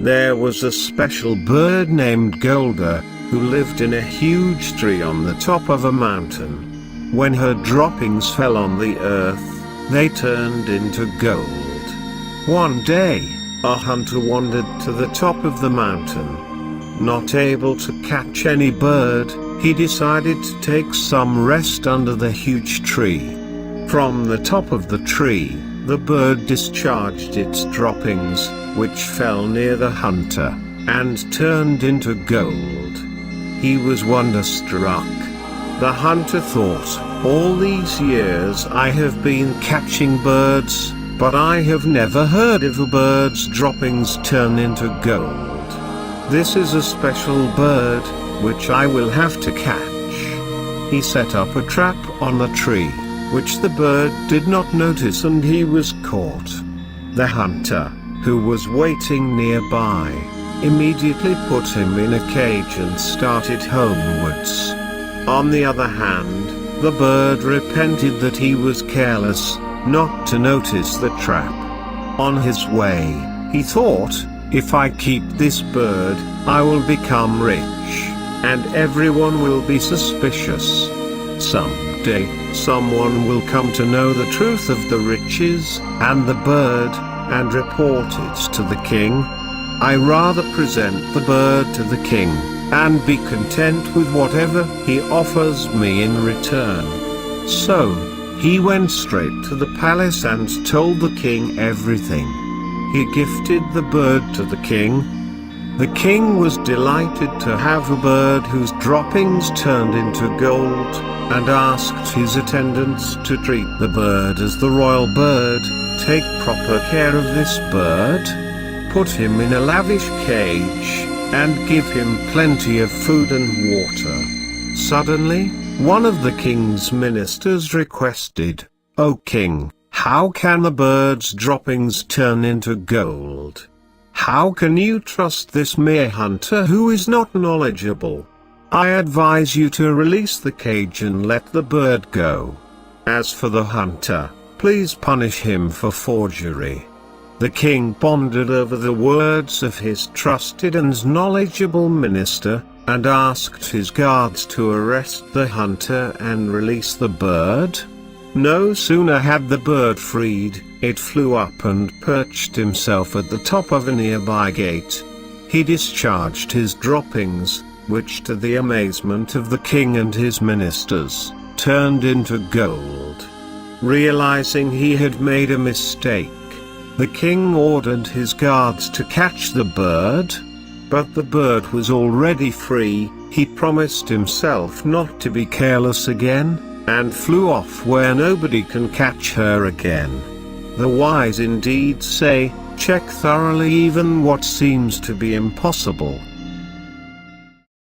There was a special bird named Golda, who lived in a huge tree on the top of a mountain. When her droppings fell on the earth, they turned into gold. One day, a hunter wandered to the top of the mountain. Not able to catch any bird, he decided to take some rest under the huge tree. From the top of the tree, the bird discharged its droppings, which fell near the hunter, and turned into gold. He was wonderstruck. The hunter thought, "All these years I have been catching birds, but I have never heard of a bird's droppings turn into gold. This is a special bird, which I will have to catch." He set up a trap on the tree, which the bird did not notice, and he was caught. The hunter, who was waiting nearby, immediately put him in a cage and started homewards. On the other hand, the bird repented that he was careless not to notice the trap. On his way, he thought, "If I keep this bird, I will become rich, and everyone will be suspicious. Someday, someone will come to know the truth of the riches and the bird, and report it to the king. I rather present the bird to the king, and be content with whatever he offers me in return." So, he went straight to the palace and told the king everything. He gifted the bird to the king. The king was delighted to have a bird whose droppings turned into gold, and asked his attendants to treat the bird as the royal bird. "Take proper care of this bird. Put him in a lavish cage, and give him plenty of food and water." Suddenly, one of the king's ministers requested, "O king, how can the bird's droppings turn into gold? How can you trust this mere hunter who is not knowledgeable? I advise you to release the cage and let the bird go. As for the hunter, please punish him for forgery." The king pondered over the words of his trusted and knowledgeable minister, and asked his guards to arrest the hunter and release the bird. No sooner had the bird freed, it flew up and perched himself at the top of a nearby gate. He discharged his droppings, which to the amazement of the king and his ministers, turned into gold. Realizing he had made a mistake, the king ordered his guards to catch the bird. But the bird was already free. He promised himself not to be careless again, and flew off where nobody can catch her again. The wise indeed say, "Check thoroughly even what seems to be impossible."